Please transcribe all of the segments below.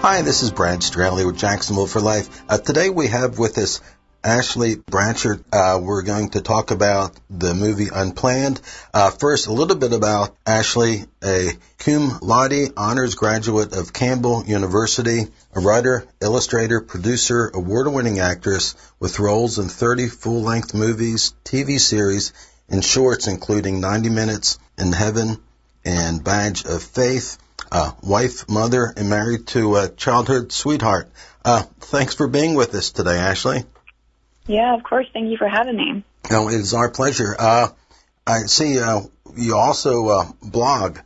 Hi, this is Brad Straley with Jacksonville for Life. Today we have with us Ashley Bratcher. We're going to talk about the movie Unplanned. First, a little bit about Ashley, a cum laude honors graduate of Campbell University, a writer, illustrator, producer, award-winning actress with roles in 30 full-length movies, TV series, and shorts including 90 Minutes in Heaven and Badge of Faith. Wife, mother, and married to a childhood sweetheart. Thanks for being with us today, Ashley. Yeah, of course. Thank you for having me. No, it is our pleasure. I see you also blog.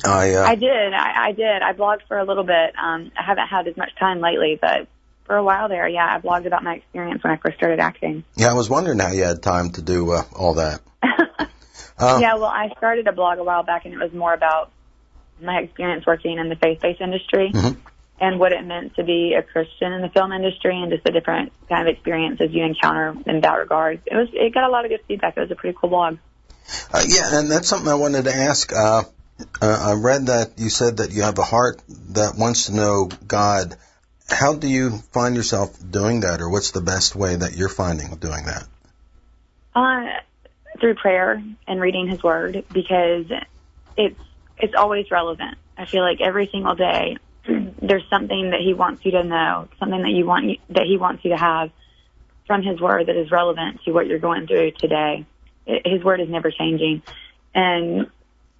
I did. I blogged for a little bit. I haven't had as much time lately, but for a while there, yeah, I blogged about my experience when I first started acting. Yeah, I was wondering how you had time to do all that. Yeah, well, I started a blog a while back, and it was more about my experience working in the faith-based industry and what it meant to be a Christian in the film industry and just the different kind of experiences you encounter in that regard. It got a lot of good feedback. It was a pretty cool blog. Yeah, and that's something I wanted to ask. I read that you said that you have a heart that wants to know God. How do you find yourself doing that, or what's the best way that you're finding of doing that? Through prayer and reading His Word, because it's always relevant. I feel like every single day there's something that He wants you to know, something that He wants you to have from His Word that is relevant to what you're going through today. His Word is never changing. And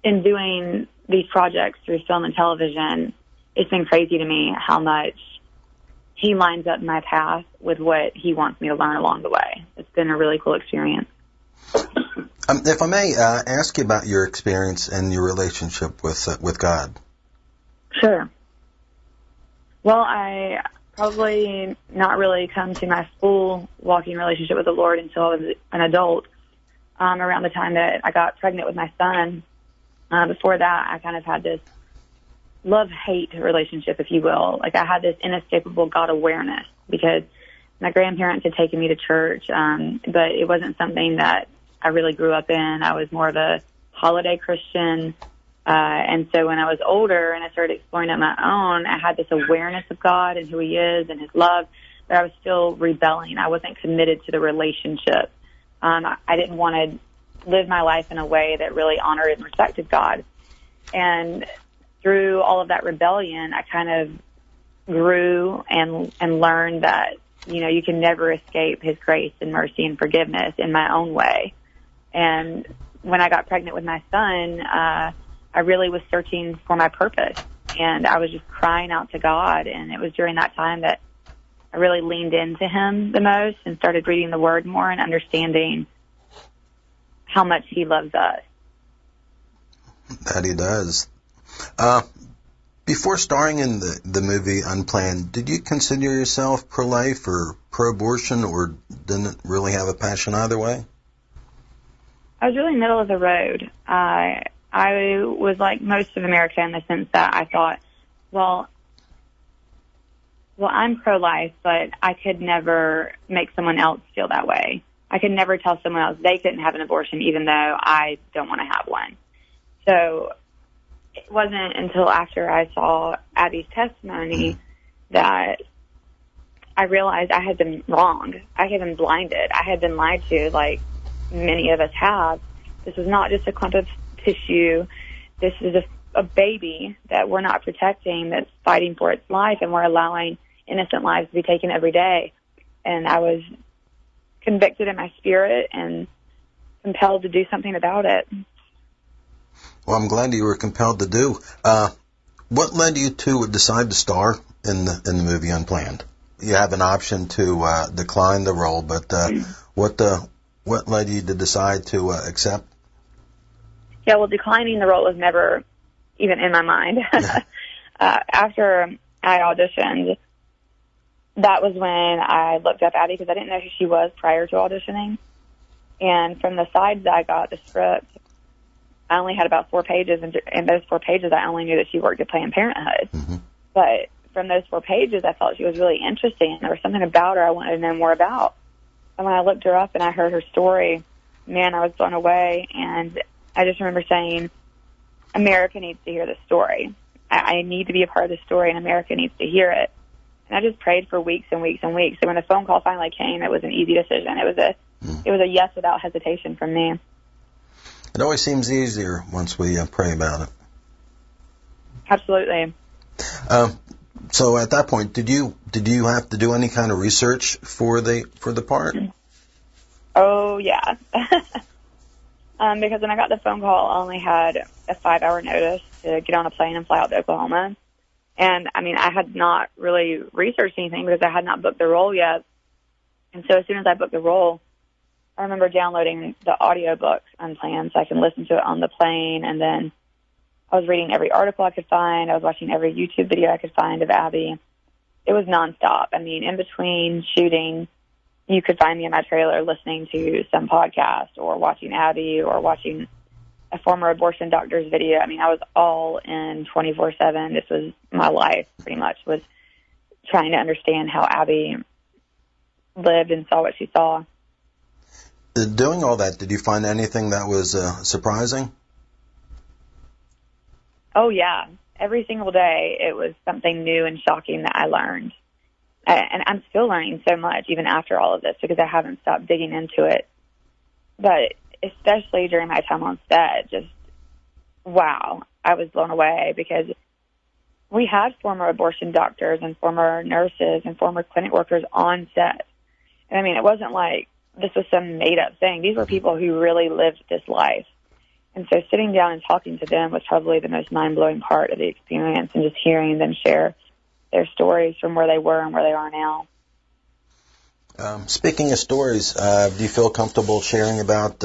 in doing these projects through film and television, it's been crazy to me how much He lines up my path with what He wants me to learn along the way. It's been a really cool experience. If I may ask you about your experience and your relationship with God. Sure. Well, I probably not really come to my full walking relationship with the Lord until I was an adult, around the time that I got pregnant with my son. Before that, I kind of had this love-hate relationship, if you will. Like, I had this inescapable God awareness because my grandparents had taken me to church, but it wasn't something that I really grew up in. I was more of a holiday Christian. And so when I was older and I started exploring on my own, I had this awareness of God and who He is and His love, but I was still rebelling. I wasn't committed to the relationship. I didn't want to live my life in a way that really honored and respected God. And through all of that rebellion, I kind of grew and learned that, you know, you can never escape His grace and mercy and forgiveness in my own way. And when I got pregnant with my son, I really was searching for my purpose, and I was just crying out to God. And it was during that time that I really leaned into Him the most and started reading the Word more and understanding how much He loves us. That He does. Before starring in the movie Unplanned, did you consider yourself pro-life or pro-abortion, or didn't really have a passion either way? I was really middle of the road. I was like most of America in the sense that I thought, well, I'm pro-life, but I could never make someone else feel that way. I could never tell someone else they couldn't have an abortion, even though I don't want to have one. So it wasn't until after I saw Abby's testimony that I realized I had been wrong. I had been blinded. I had been lied to, like many of us have. This was not just a clump of tissue. This is a baby that we're not protecting, that's fighting for its life, and we're allowing innocent lives to be taken every day. And I was convicted in my spirit and compelled to do something about it. Well, I'm glad you were compelled to do. What led you to decide to star in the movie Unplanned? You have an option to decline the role, but what led you to decide to accept? Yeah, well, declining the role was never even in my mind. After I auditioned, that was when I looked up Abby because I didn't know who she was prior to auditioning. And from the sides that I got the script, I only had about 4 pages, and in those 4 pages, I only knew that she worked at Planned Parenthood. Mm-hmm. But from those 4 pages, I thought she was really interesting. There was something about her I wanted to know more about. And when I looked her up and I heard her story, man, I was blown away. And I just remember saying, America needs to hear this story. I need to be a part of the story, and America needs to hear it. And I just prayed for weeks and weeks and weeks. So when the phone call finally came, it was an easy decision. It was a yes without hesitation from me. It always seems easier once we pray about it. Absolutely. So at that point, did you have to do any kind of research for the part? Oh yeah. Because when I got the phone call, I only had a 5-hour notice to get on a plane and fly out to Oklahoma. And I mean, I had not really researched anything because I had not booked the role yet. And so as soon as I booked the role, I remember downloading the audiobooks Unplanned so I can listen to it on the plane. And then I was reading every article I could find. I was watching every YouTube video I could find of Abby. It was nonstop. I mean, in between shooting, you could find me in my trailer listening to some podcast or watching Abby or watching a former abortion doctor's video. I mean, I was all in 24/7. This was my life, pretty much, was trying to understand how Abby lived and saw what she saw. Doing all that, did you find anything that was surprising? Oh, yeah. Every single day, it was something new and shocking that I learned. And I'm still learning so much, even after all of this, because I haven't stopped digging into it. But especially during my time on set, just, wow, I was blown away because we had former abortion doctors and former nurses and former clinic workers on set. And I mean, it wasn't like this was some made-up thing. These were people who really lived this life. And so sitting down and talking to them was probably the most mind-blowing part of the experience, and just hearing them share their stories from where they were and where they are now. Speaking of stories, do you feel comfortable sharing about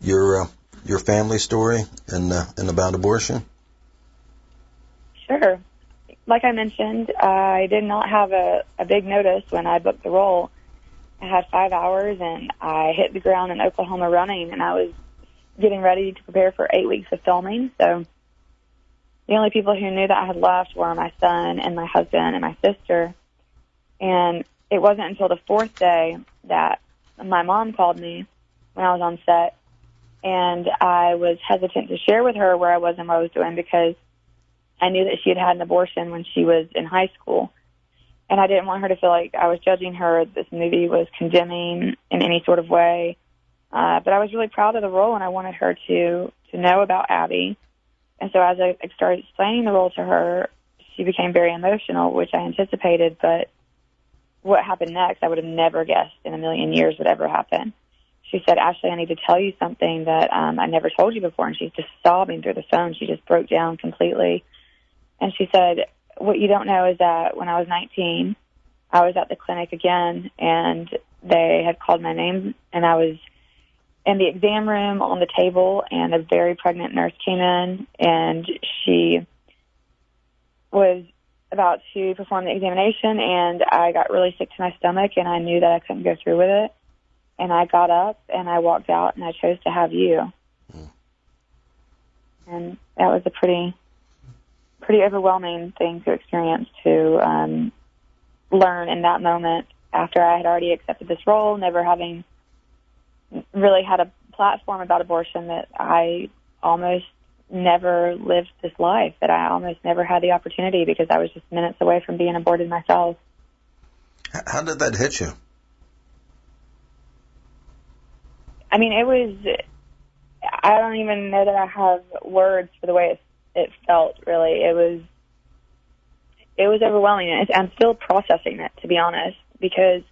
your family story and about abortion? Sure. Like I mentioned, I did not have a big notice when I booked the role. I had 5 hours, and I hit the ground in Oklahoma running, and I was getting ready to prepare for 8 weeks of filming. So the only people who knew that I had left were my son and my husband and my sister. And it wasn't until the 4th day that my mom called me when I was on set, and I was hesitant to share with her where I was and what I was doing because I knew that she had had an abortion when she was in high school. And I didn't want her to feel like I was judging her, this movie was condemning in any sort of way. But I was really proud of the role, and I wanted her to know about Abby. And so as I started explaining the role to her, she became very emotional, which I anticipated. But what happened next, I would have never guessed in a million years would ever happen. She said, "Ashley, I need to tell you something that I never told you before." And she's just sobbing through the phone. She just broke down completely. And she said, "What you don't know is that when I was 19, I was at the clinic again, and they had called my name, and I was in the exam room on the table, and a very pregnant nurse came in, and she was about to perform the examination, and I got really sick to my stomach, and I knew that I couldn't go through with it. And I got up, and I walked out, and I chose to have you." And that was a pretty overwhelming thing to experience, to learn in that moment after I had already accepted this role, never having really had a platform about abortion, that I almost never lived this life, that I almost never had the opportunity because I was just minutes away from being aborted myself. How did that hit you? I mean, I don't even know that I have words for the way it felt, really. It was overwhelming, and I'm still processing it, to be honest, because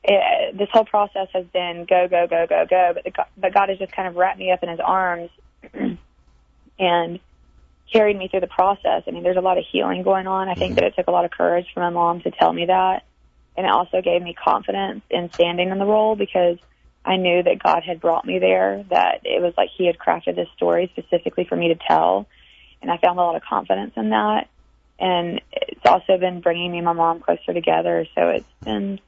this whole process has been go, go, go, go, go, but God has just kind of wrapped me up in his arms and carried me through the process. I mean, there's a lot of healing going on. I think that it took a lot of courage for my mom to tell me that, and it also gave me confidence in standing in the role because I knew that God had brought me there, that it was like he had crafted this story specifically for me to tell, and I found a lot of confidence in that. And it's also been bringing me and my mom closer together, so it's been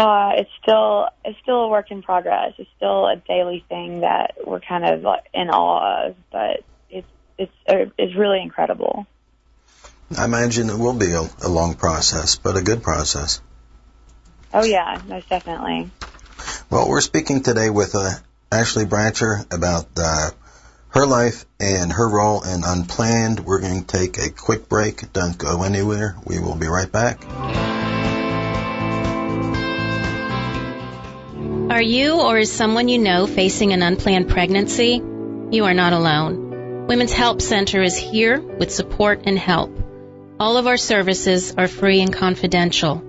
it's still a work in progress. It's still a daily thing that we're kind of like in awe of, but it's really incredible. I imagine it will be a long process, but a good process. Oh yeah, most definitely. Well, we're speaking today with Ashley Bratcher about her life and her role in Unplanned. We're going to take a quick break. Don't go anywhere. We will be right back. Are you or is someone you know facing an unplanned pregnancy? You are not alone. Women's Help Center is here with support and help. All of our services are free and confidential.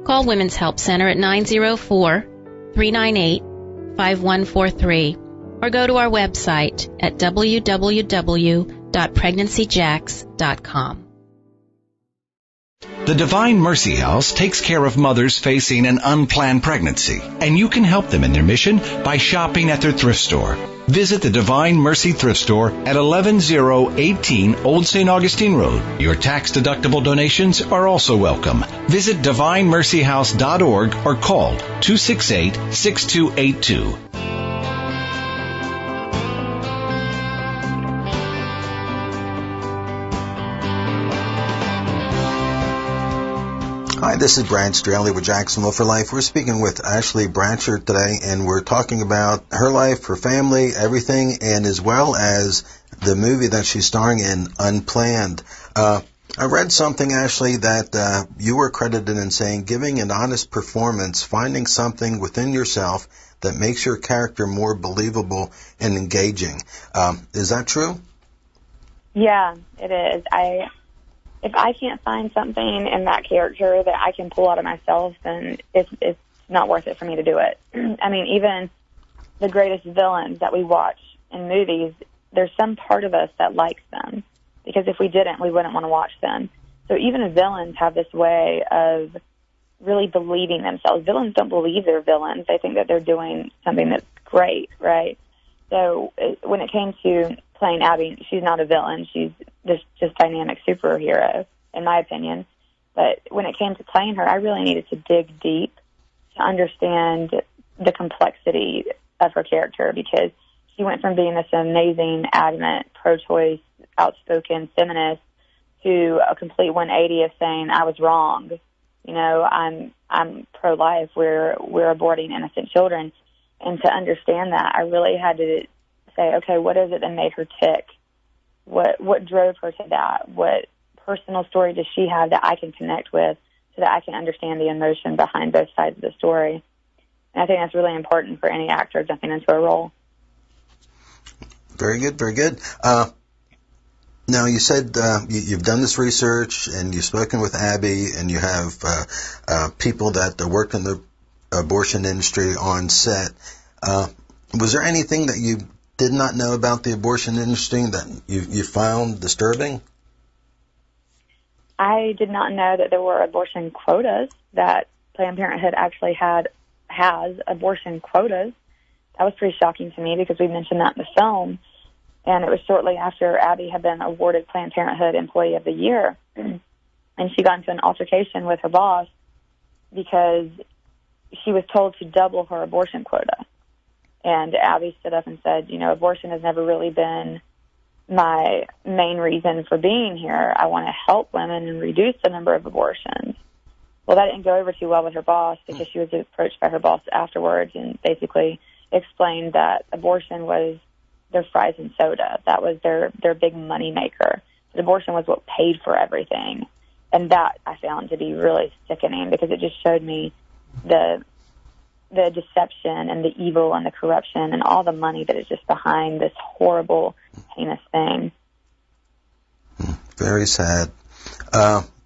Call Women's Help Center at 904-398-5143 or go to our website at www.pregnancyjacks.com. The Divine Mercy House takes care of mothers facing an unplanned pregnancy, and you can help them in their mission by shopping at their thrift store. Visit the Divine Mercy Thrift Store at 11018 Old St. Augustine Road. Your tax-deductible donations are also welcome. Visit DivineMercyHouse.org or call 268-6282. Hi, this is Brad Straley with Jacksonville for Life. We're speaking with Ashley Bratcher today, and we're talking about her life, her family, everything, and as well as the movie that she's starring in, Unplanned. I read something, Ashley, that you were credited in saying giving an honest performance, finding something within yourself that makes your character more believable and engaging. Is that true? Yeah, it is. If I can't find something in that character that I can pull out of myself, then it's not worth it for me to do it. I mean, even the greatest villains that we watch in movies, there's some part of us that likes them, because if we didn't, we wouldn't want to watch them. So even villains have this way of really believing themselves. Villains don't believe they're villains. They think that they're doing something that's great, right? So when it came to playing Abby, she's not a villain. She's this just dynamic superhero, in my opinion. But when it came to playing her, I really needed to dig deep to understand the complexity of her character, because she went from being this amazing, adamant, pro-choice, outspoken feminist to a complete 180 of saying, I was wrong. You know, I'm pro-life. We're aborting innocent children. And to understand that, I really had to say, okay, what is it that made her tick? What drove her to that? What personal story does she have that I can connect with so that I can understand the emotion behind both sides of the story? And I think that's really important for any actor jumping into a role. Very good, very good. Now, you said you've done this research and you've spoken with Abby, and you have people that work in the abortion industry on set. Was there anything that you did not know about the abortion industry that you found disturbing? I did not know that there were abortion quotas, that Planned Parenthood actually has abortion quotas. That was pretty shocking to me, because we mentioned that in the film, and it was shortly after Abby had been awarded Planned Parenthood Employee of the Year, and she got into an altercation with her boss because she was told to double her abortion quota. And Abby stood up and said, you know, abortion has never really been my main reason for being here. I want to help women and reduce the number of abortions. Well, that didn't go over too well with her boss, because she was approached by her boss afterwards and basically explained that abortion was their fries and soda. That was their big money maker. But abortion was what paid for everything. And that I found to be really sickening, because it just showed me the deception and the evil and the corruption and all the money that is just behind this horrible, heinous thing. Very sad.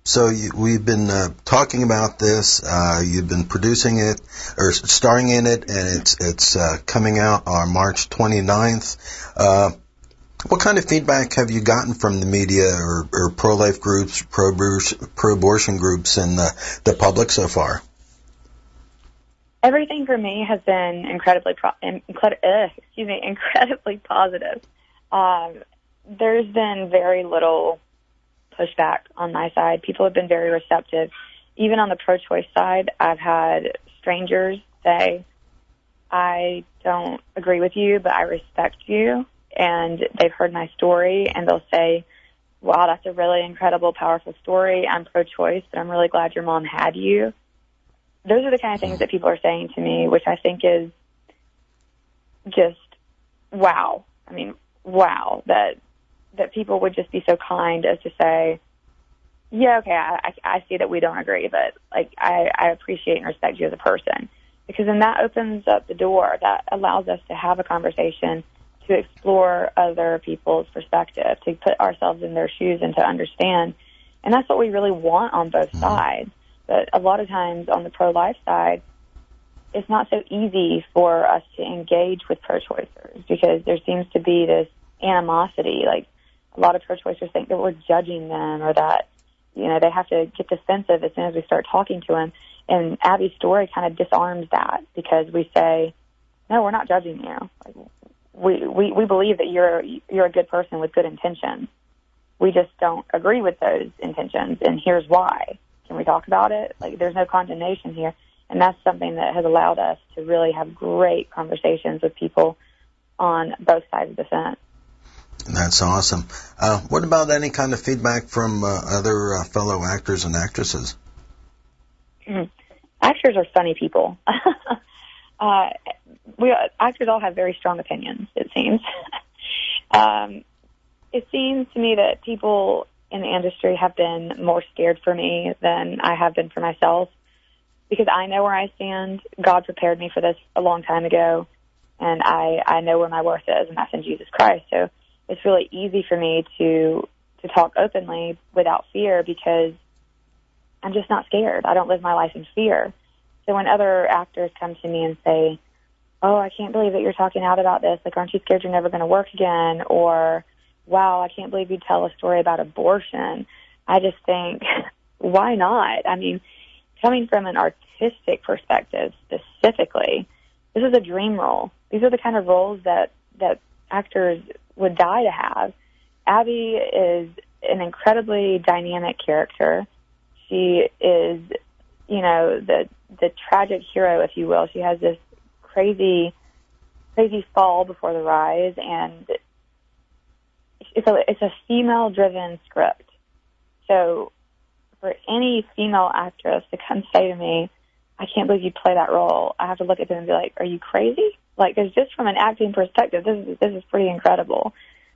So we've been talking about this. You've been producing it or starring in it, and it's coming out on March 29th. What kind of feedback have you gotten from the media or pro-life groups, pro-abortion groups, and the public so far? Everything for me has been incredibly positive. There's been very little pushback on my side. People have been very receptive. Even on the pro-choice side, I've had strangers say, I don't agree with you, but I respect you. And they've heard my story, and they'll say, wow, that's a really incredible, powerful story. I'm pro-choice, but I'm really glad your mom had you. Those are the kind of things that people are saying to me, which I think is just wow. I mean, wow, that people would just be so kind as to say, yeah, okay, I see that we don't agree, but like I appreciate and respect you as a person, because then that opens up the door. That allows us to have a conversation, to explore other people's perspective, to put ourselves in their shoes and to understand. And that's what we really want on both sides. But a lot of times on the pro-life side, it's not so easy for us to engage with pro-choicers because there seems to be this animosity. Like, a lot of pro-choicers think that we're judging them, or that, you know, they have to get defensive as soon as we start talking to them. And Abby's story kind of disarms that, because we say, no, we're not judging you. Like, we believe that you're a good person with good intentions. We just don't agree with those intentions, and here's why. Can we talk about it? Like, there's no condemnation here. And that's something that has allowed us to really have great conversations with people on both sides of the fence. That's awesome. What about any kind of feedback from other fellow actors and actresses? Actors are funny people. Actors all have very strong opinions, it seems. It seems to me that people in the industry have been more scared for me than I have been for myself, because I know where I stand. God prepared me for this a long time ago, and I know where my worth is, and that's in Jesus Christ. So it's really easy for me to talk openly without fear, because I'm just not scared. I don't live my life in fear. So when other actors come to me and say, oh, I can't believe that you're talking out about this, like, aren't you scared you're never going to work again? Or, wow, I can't believe you tell a story about abortion. I just think, why not? I mean, coming from an artistic perspective specifically, this is a dream role. These are the kind of roles that actors would die to have. Abby is an incredibly dynamic character. She is, you know, the tragic hero, if you will. She has this crazy fall before the rise, and it's a female-driven script. So for any female actress to come say to me, I can't believe you play that role, I have to look at them and be like, are you crazy? Like, because just from an acting perspective, this is pretty incredible.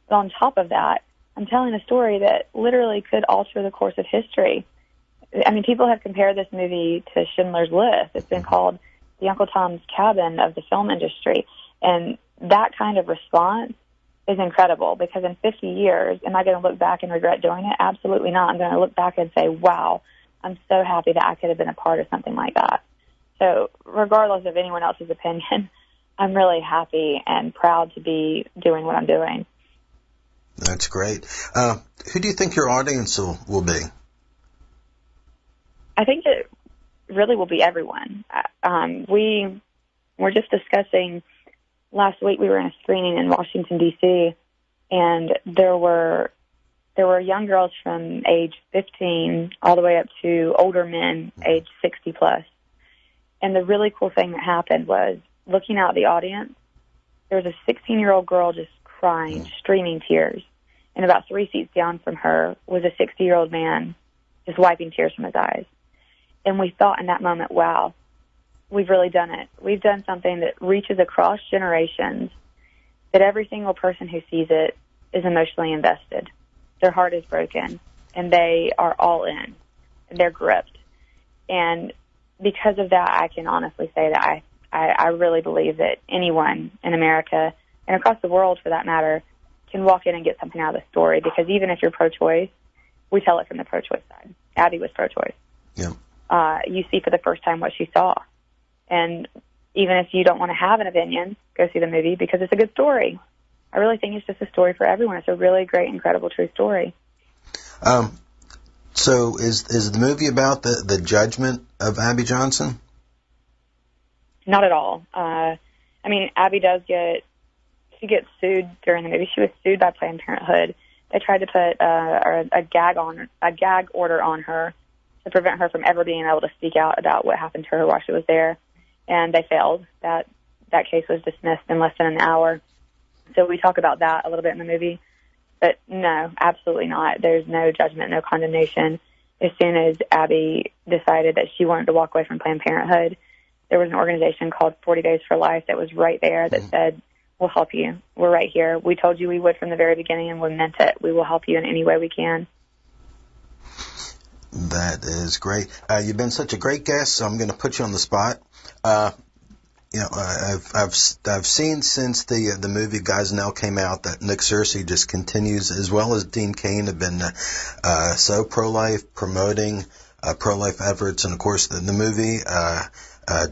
But on top of that, I'm telling a story that literally could alter the course of history. I mean, people have compared this movie to Schindler's List. It's been called the Uncle Tom's Cabin of the film industry. And that kind of response is incredible, because in 50 years, am I going to look back and regret doing it? Absolutely not. I'm going to look back and say, wow, I'm so happy that I could have been a part of something like that. So regardless of anyone else's opinion, I'm really happy and proud to be doing what I'm doing. That's great. Who do you think your audience will be? I think it really will be everyone. We were just discussing last week. We were in a screening in Washington, D.C., and there were young girls from age 15 all the way up to older men, age 60 plus. And the really cool thing that happened was, looking out at the audience, there was a 16-year-old girl just crying, streaming tears. And about 3 seats down from her was a 60-year-old man just wiping tears from his eyes. And we thought in that moment, wow, we've really done it. We've done something that reaches across generations, that every single person who sees it is emotionally invested. Their heart is broken, and they are all in, and they're gripped. And because of that, I can honestly say that I really believe that anyone in America, and across the world for that matter, can walk in and get something out of the story, because even if you're pro-choice, we tell it from the pro-choice side. Abby was pro-choice. Yeah. You see for the first time what she saw. And even if you don't want to have an opinion, go see the movie, because it's a good story. I really think it's just a story for everyone. It's a really great, incredible, true story. So is the movie about the judgment of Abby Johnson? Not at all. I mean, Abby she gets sued during the movie. She was sued by Planned Parenthood. They tried to put a gag order on her to prevent her from ever being able to speak out about what happened to her while she was there, and they failed. That case was dismissed in less than an hour. So we talk about that a little bit in the movie. But no, absolutely not. There's no judgment, no condemnation. As soon as Abby decided that she wanted to walk away from Planned Parenthood, there was an organization called 40 Days for Life that was right there that said, we'll help you. We're right here. We told you we would from the very beginning, and we meant it. We will help you in any way we can. That is great. You've been such a great guest, so I'm going to put you on the spot. I've seen since the movie Gosnell came out that Nick Searcy just continues, as well as Dean Cain, have been so pro-life, promoting pro-life efforts, and of course the movie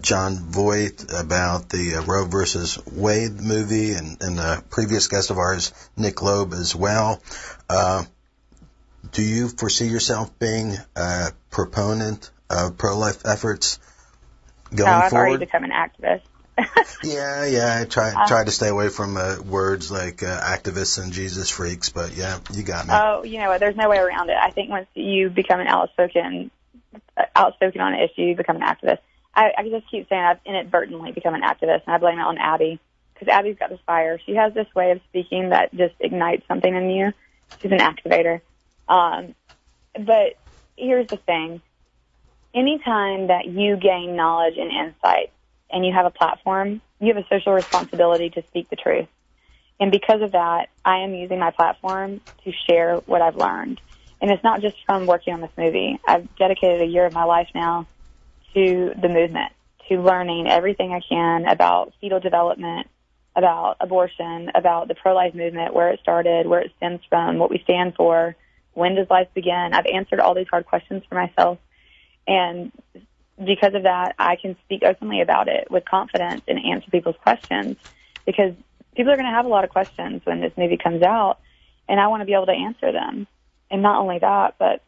John Voight about the Roe versus Wade movie, and a previous guest of ours, Nick Loeb, as well. Do you foresee yourself being a proponent of pro-life efforts going forward? I've already become an activist. Yeah. I try to stay away from words like activists and Jesus freaks, but yeah, you got me. Oh, you know what? There's no way around it. I think once you become an outspoken on an issue, you become an activist. I just keep saying I've inadvertently become an activist, and I blame it on Abby, because Abby's got this fire. She has this way of speaking that just ignites something in you. She's an activator. But here's the thing. Anytime that you gain knowledge and insight and you have a platform, you have a social responsibility to speak the truth. And because of that, I am using my platform to share what I've learned. And it's not just from working on this movie. I've dedicated a year of my life now to the movement, to learning everything I can about fetal development, about abortion, about the pro-life movement, where it started, where it stems from, what we stand for, when does life begin. I've answered all these hard questions for myself. And because of that, I can speak openly about it with confidence and answer people's questions, because people are going to have a lot of questions when this movie comes out, and I want to be able to answer them. And not only that, but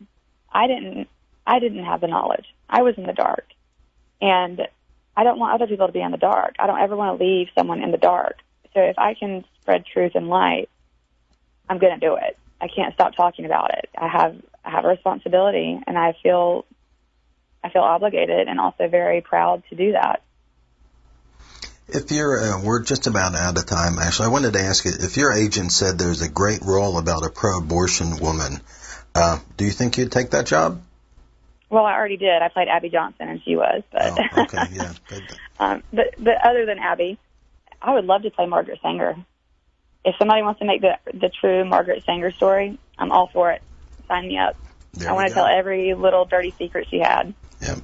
I didn't have the knowledge. I was in the dark, and I don't want other people to be in the dark. I don't ever want to leave someone in the dark. So if I can spread truth and light, I'm going to do it. I can't stop talking about it. I have a responsibility, and I feel obligated and also very proud to do that. If we're just about out of time, Ashley, I wanted to ask you, if your agent said there's a great role about a pro-abortion woman, do you think you'd take that job? Well, I already did. I played Abby Johnson, and she was. But oh, okay, yeah. Good. But other than Abby, I would love to play Margaret Sanger. If somebody wants to make the true Margaret Sanger story, I'm all for it. Sign me up. I want to tell every little dirty secret she had. Yeah,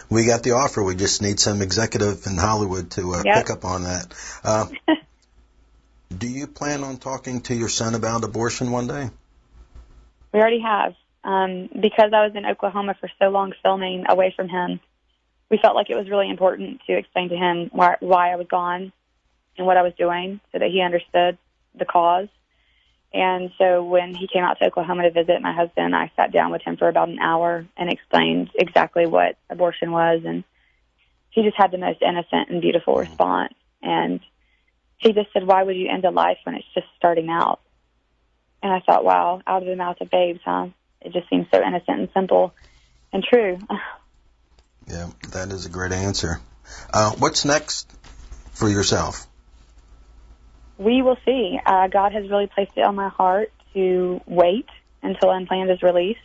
we got the offer. We just need some executive in Hollywood to pick up on that. Do you plan on talking to your son about abortion one day? We already have. Because I was in Oklahoma for so long filming away from him, we felt like it was really important to explain to him why I was gone and what I was doing so that he understood the cause. And so when he came out to Oklahoma to visit my husband, I sat down with him for about an hour and explained exactly what abortion was. And he just had the most innocent and beautiful response. And he just said, "Why would you end a life when it's just starting out?" And I thought, wow, out of the mouth of babes, huh? It just seems so innocent and simple and true. Yeah, that is a great answer. What's next for yourself? We will see. God has really placed it on my heart to wait until Unplanned is released.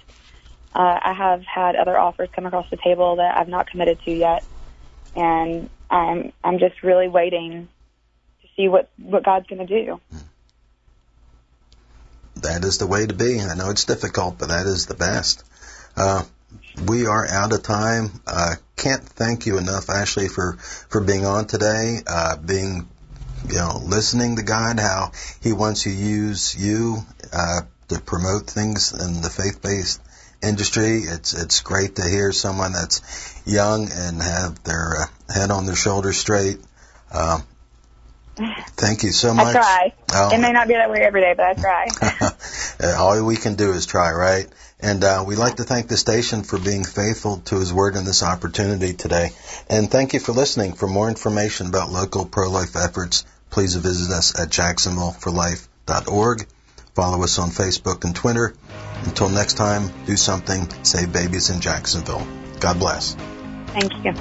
I have had other offers come across the table that I've not committed to yet, and I'm just really waiting to see what God's going to do. That is the way to be. I know it's difficult, but that is the best. We are out of time. Can't thank you enough, Ashley, for being on today, listening to God, how He wants to use you to promote things in the faith-based industry. It's great to hear someone that's young and have their head on their shoulders straight. Thank you so much. I try. It may not be that way every day, but I try. All we can do is try, right? And we'd like to thank the station for being faithful to His Word in this opportunity today. And thank you for listening. For more information about local pro-life efforts, please visit us at jacksonvilleforlife.org. Follow us on Facebook and Twitter. Until next time, do something, save babies in Jacksonville. God bless. Thank you.